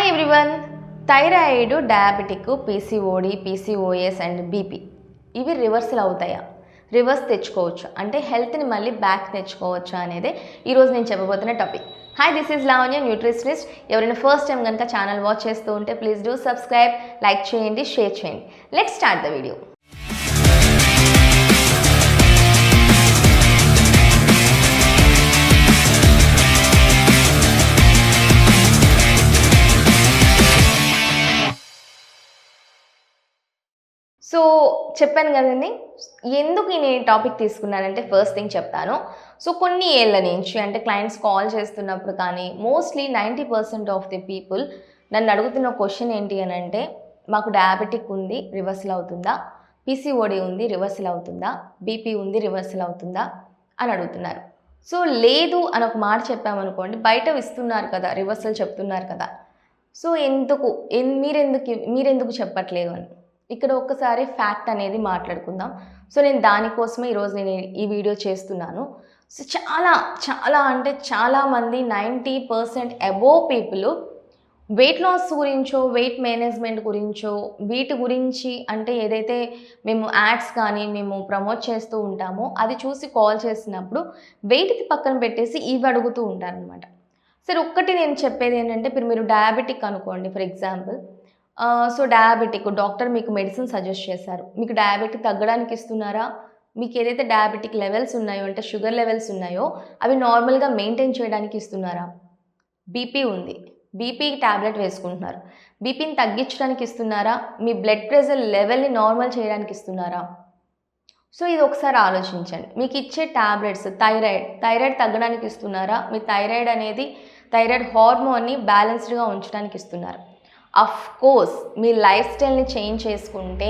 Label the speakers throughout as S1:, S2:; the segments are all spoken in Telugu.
S1: Hi everyone. Thyroid, diabetic, PCOD, PCOS and BP ఇవి రివర్సల్ అవుతాయా? రివర్స్ తెచ్చుకోవచ్చు అంటే హెల్త్ని మళ్ళీ బ్యాక్ తెచ్చుకోవచ్చు అనేది ఈరోజు నేను చెప్పబోతున్న topic. Hi, this is Lavanya, nutritionist. ఎవరైనా ఫస్ట్ టైం కనుక ఛానల్ వాచ్ చేస్తూ ఉంటే ప్లీజ్ డూ సబ్స్క్రైబ్, లైక్ చేయండి, షేర్ చేయండి. Let's start the video. So చెప్పాను కదండి, ఎందుకు నేను ఈ టాపిక్ తీసుకున్నానంటే ఫస్ట్ థింగ్ చెప్తాను. సో కొన్ని ఏళ్ళ నుంచి అంటే క్లయింట్స్ కాల్ చేస్తున్నప్పుడు కానీ మోస్ట్లీ 90% ఆఫ్ ది పీపుల్ నన్ను అడుగుతున్న క్వశ్చన్ ఏంటి అని అంటే, మాకు డయాబెటిక్ ఉంది, రివర్సల్ అవుతుందా? పీసీఓడి ఉంది, రివర్సల్ అవుతుందా? బీపీ ఉంది, రివర్సల్ అవుతుందా అని అడుగుతున్నారు. సో లేదు అని ఒక మాట చెప్పామనుకోండి, బయట ఇస్తున్నారు కదా, రివర్సల్ చెప్తున్నారు కదా, సో మీరెందుకు చెప్పట్లేదు అని ఇక్కడ ఒక్కసారి ఫ్యాక్ట్ అనేది మాట్లాడుకుందాం. సో నేను దానికోసమే ఈరోజు నేను ఈ వీడియో చేస్తున్నాను. సో చాలామంది 90% అబోవ్ పీపుల్ వెయిట్ లాస్ గురించో, వెయిట్ మేనేజ్మెంట్ గురించో, వీటి గురించి అంటే ఏదైతే మేము యాడ్స్ కానీ మేము ప్రమోట్ చేస్తూ ఉంటామో అది చూసి కాల్ చేసినప్పుడు వెయిట్కి పక్కన పెట్టేసి ఇవి అడుగుతూ ఉంటారనమాట. సరే, ఒక్కటి నేను చెప్పేది ఏంటంటే, ఇప్పుడు మీరు డయాబెటిక్ అనుకోండి for example. So diabetic doctor మీకు మెడిసిన్ సజెస్ట్ చేశారు. మీకు డయాబెటిక్ తగ్గడానికి ఇస్తున్నారా? మీకు ఏదైతే డయాబెటిక్ లెవెల్స్ ఉన్నాయో అంటే షుగర్ లెవెల్స్ ఉన్నాయో అవి నార్మల్గా మెయింటైన్ చేయడానికి ఇస్తున్నారా? బీపీ ఉంది, బీపీకి ట్యాబ్లెట్ వేసుకుంటున్నారు, బీపీని తగ్గించడానికి ఇస్తున్నారా? మీ బ్లడ్ ప్రెషర్ లెవెల్ని నార్మల్ చేయడానికి ఇస్తున్నారా? సో ఇది ఒకసారి ఆలోచించండి. మీకు ఇచ్చే ట్యాబ్లెట్స్ థైరాయిడ్ తగ్గడానికి ఇస్తున్నారా? మీ థైరాయిడ్ హార్మోన్ని బ్యాలెన్స్డ్గా ఉంచడానికి ఇస్తున్నారు. అఫ్ కోర్స్ మీ లైఫ్ స్టైల్ని చేంజ్ చేసుకుంటే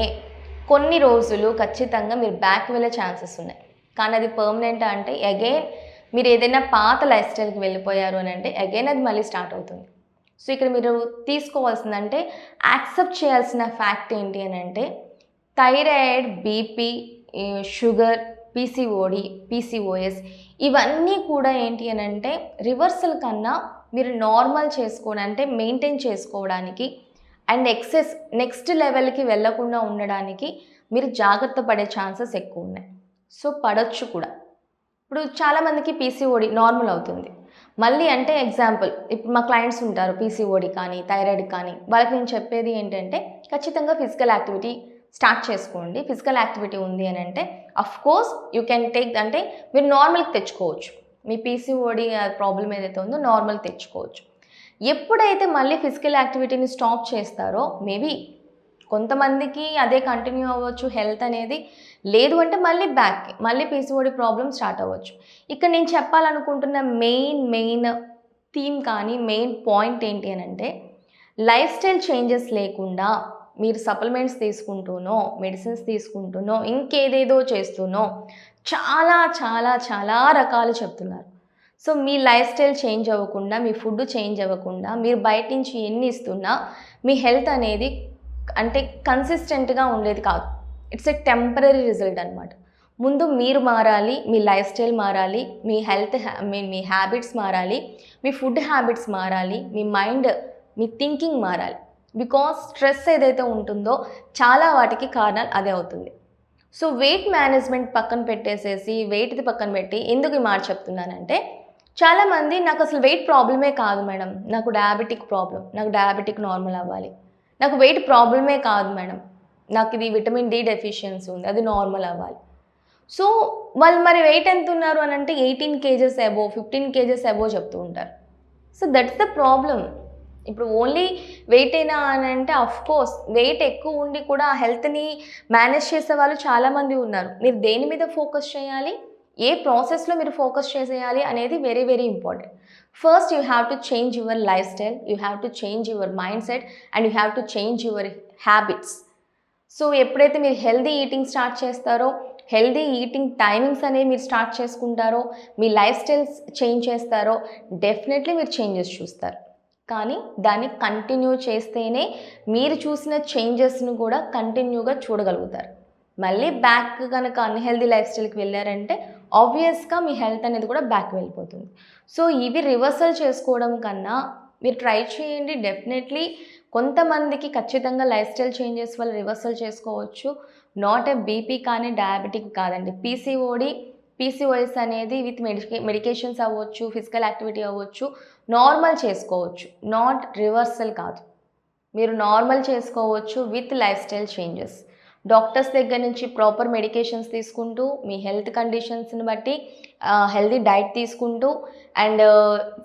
S1: కొన్ని రోజులు ఖచ్చితంగా మీరు బ్యాక్ వెళ్ళే ఛాన్సెస్ ఉన్నాయి. కానీ అది పర్మనెంట్ అంటే అగైన్ మీరు ఏదైనా పాత లైఫ్ స్టైల్కి వెళ్ళిపోయారు అని అంటే అగైన్ అది మళ్ళీ స్టార్ట్ అవుతుంది. సో ఇక్కడ మీరు తీసుకోవాల్సిందంటే యాక్సెప్ట్ చేయాల్సిన ఫ్యాక్ట్ ఏంటి అని అంటే, thyroid, BP, sugar, PCOD, PCOS ఇవన్నీ కూడా ఏంటి అని అంటే రివర్సల్ కన్నా మీరు నార్మల్ చేసుకోవడానికి అంటే మెయింటైన్ చేసుకోవడానికి అండ్ నెక్స్ట్ లెవెల్కి వెళ్ళకుండా ఉండడానికి మీరు జాగ్రత్త పడే ఛాన్సెస్ ఎక్కువ ఉన్నాయి. సో పడవచ్చు కూడా. ఇప్పుడు చాలామందికి పీసీఓడి నార్మల్ అవుతుంది మళ్ళీ అంటే ఎగ్జాంపుల్, ఇప్పుడు మా క్లయింట్స్ ఉంటారు పీసీఓడి కానీ థైరాయిడ్ కానీ, వాళ్ళకి నేను చెప్పేది ఏంటంటే ఖచ్చితంగా ఫిజికల్ యాక్టివిటీ స్టార్ట్ చేసుకోండి. ఫిజికల్ యాక్టివిటీ ఉంది అని అంటే of course you can take, అంటే మీరు నార్మల్కి తెచ్చుకోవచ్చు. మీ పీసీఓడి ప్రాబ్లం ఏదైతే ఉందో నార్మల్ తెచ్చుకోవచ్చు. ఎప్పుడైతే మళ్ళీ ఫిజికల్ యాక్టివిటీని స్టాప్ చేస్తారో మేబీ కొంతమందికి అదే కంటిన్యూ అవ్వచ్చు హెల్త్ అనేది, లేదు అంటే మళ్ళీ పీసీఓడి ప్రాబ్లం స్టార్ట్ అవ్వచ్చు. ఇక్కడ నేను చెప్పాలనుకుంటున్న మెయిన్ థీమ్ కానీ మెయిన్ పాయింట్ ఏంటి అని అంటే, లైఫ్ స్టైల్ చేంజెస్ లేకుండా మీరు సప్లిమెంట్స్ తీసుకుంటూనో, మెడిసిన్స్ తీసుకుంటూనో, ఇంకేదేదో చేస్తూనో చాలా రకాలు చెప్తున్నారు. సో మీ లైఫ్ స్టైల్ చేంజ్ అవ్వకుండా, మీ ఫుడ్ చేంజ్ అవ్వకుండా, మీరు బయట నుంచి ఎన్ని ఇస్తున్నా మీ హెల్త్ అనేది అంటే కన్సిస్టెంట్గా ఉండేది కాదు. ఇట్స్ ఎ టెంపరీ రిజల్ట్ అనమాట. ముందు మీరు మారాలి, మీ లైఫ్ స్టైల్ మారాలి, మీ మీ హ్యాబిట్స్ మారాలి, మీ ఫుడ్ హ్యాబిట్స్ మారాలి, మీ మైండ్, మీ థింకింగ్ మారాలి. బికాస్ స్ట్రెస్ ఏదైతే ఉంటుందో చాలా వాటికి కారణాలు అదే అవుతుంది. సో వెయిట్ మేనేజ్మెంట్ పక్కన పెట్టేసేసి వెయిట్ది పక్కన పెట్టి ఎందుకు ఈ మాట చెప్తున్నానంటే, చాలామంది నాకు అసలు వెయిట్ ప్రాబ్లమే కాదు మేడం, నాకు డయాబెటిక్ ప్రాబ్లం, నాకు డయాబెటిక్ నార్మల్ అవ్వాలి, నాకు వెయిట్ ప్రాబ్లమే కాదు మేడం, నాకు ఇది విటమిన్ డి డెఫిషియన్సీ ఉంది, అది నార్మల్ అవ్వాలి. సో వాళ్ళు మరి వెయిట్ ఎంత ఉన్నారు అని అంటే 18 kgs అబోవ్, 15 kgs అబోవ్ చెప్తూ ఉంటారు. So that's the problem. ఇప్పుడు ఓన్లీ వెయిట్ అయినా అని అంటే కోర్స్ వెయిట్ ఎక్కువ ఉండి కూడా హెల్త్ని మేనేజ్ చేసే వాళ్ళు చాలామంది ఉన్నారు. మీరు దేని మీద ఫోకస్ చేయాలి, ఏ ప్రాసెస్లో మీరు ఫోకస్ చేసేయాలి అనేది very very important. First you have to change your life style, you have to change your mind set and you have to change your habits. So ఎప్పుడైతే మీరు హెల్దీ ఈటింగ్ స్టార్ట్ చేస్తారో, హెల్దీ ఈటింగ్ టైమింగ్స్ అనేవి మీరు స్టార్ట్ చేసుకుంటారో, మీ లైఫ్ స్టైల్స్ చేంజ్ చేస్తారో డెఫినెట్లీ మీరు చేంజెస్ చూస్తారు. కానీ దాన్ని కంటిన్యూ చేస్తేనే మీరు చూసిన చేంజెస్ను కూడా కంటిన్యూగా చూడగలుగుతారు. మళ్ళీ బ్యాక్ కనుక అన్హెల్దీ లైఫ్ స్టైల్కి వెళ్ళారంటే ఆబ్వియస్గా మీ హెల్త్ అనేది కూడా బ్యాక్ వెళ్ళిపోతుంది. సో ఇవి రివర్సల్ చేసుకోవడం కన్నా మీరు ట్రై చేయండి. డెఫినెట్లీ కొంతమందికి ఖచ్చితంగా లైఫ్ స్టైల్ చేంజెస్ వల్ల రివర్సల్ చేసుకోవచ్చు. నాట్ ఏ బీపీ కానీ డయాబెటిక్ కాదండి. పీసీఓఎస్ అనేది విత్ మెడికేషన్స్ అవ్వచ్చు, ఫిజికల్ యాక్టివిటీ అవ్వచ్చు, నార్మల్ చేసుకోవచ్చు. నాట్ రివర్సల్ కాదు. మీరు నార్మల్ చేసుకోవచ్చు with life style changes. Doctors దగ్గర నుంచి ప్రాపర్ మెడికేషన్స్ తీసుకుంటూ, మీ హెల్త్ కండిషన్స్ని బట్టి హెల్తీ డైట్ తీసుకుంటూ, అండ్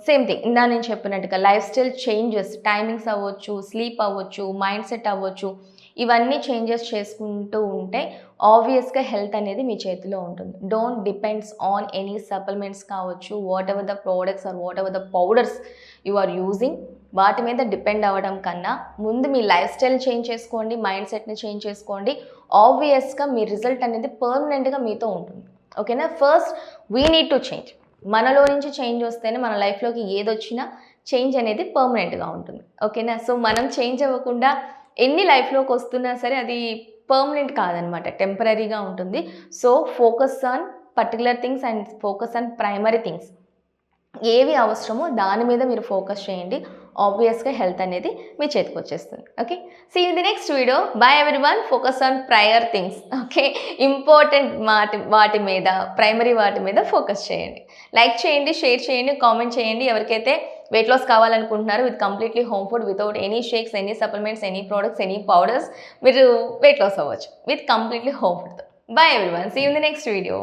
S1: సేమ్ థింగ్ ఇందా నేను చెప్పినట్టుగా లైఫ్ స్టైల్ చేంజెస్, టైమింగ్స్ అవ్వచ్చు, స్లీప్ అవ్వచ్చు, మైండ్ సెట్ అవ్వచ్చు, ఇవన్నీ చేంజెస్ చేసుకుంటూ ఉంటే ఆబ్వియస్గా హెల్త్ అనేది మీ చేతిలో ఉంటుంది. Don't depends on any supplements కావచ్చు, whatever the products are whatever the powders you are using, వాటి మీద డిపెండ్ అవ్వడం కన్నా ముందు మీ లైఫ్ స్టైల్ చేంజ్ చేసుకోండి, మైండ్ సెట్ని చేంజ్ చేసుకోండి. ఆబ్వియస్గా మీ రిజల్ట్ అనేది పర్మనెంట్గా మీతో ఉంటుంది. ఓకేనా? First we need to change. మనలో నుంచి చేంజ్ వస్తేనే మన లైఫ్లోకి ఏదొచ్చినా చేంజ్ అనేది పర్మనెంట్గా ఉంటుంది. ఓకేనా? సో మనం చేంజ్ అవ్వకుండా ఎన్ని లైఫ్లోకి వస్తున్నా సరే అది పర్మనెంట్ కాదనమాట, టెంపరీగా ఉంటుంది. So focus on particular things and focus on primary things. ఏవి అవసరమో దాని మీద మీరు ఫోకస్ చేయండి. ఆబ్వియస్గా హెల్త్ అనేది మీ చేతికి వచ్చేస్తుంది. Okay, see in the next video. Bye everyone. Focus on prior things. Okay, important వాటి మీద, ప్రైమరీ వాటి మీద ఫోకస్ చేయండి. లైక్ చేయండి, షేర్ చేయండి, కామెంట్ చేయండి. ఎవరికైతే వెయిట్ లాస్ కావాలనుకుంటున్నారో with completely home food, without any shakes, any supplements, any products, any powders, మీరు వెయిట్ లాస్ అవ్వచ్చు విత్ కంప్లీట్లీ హోమ్ ఫుడ్తో. Bye everyone. See in the next video.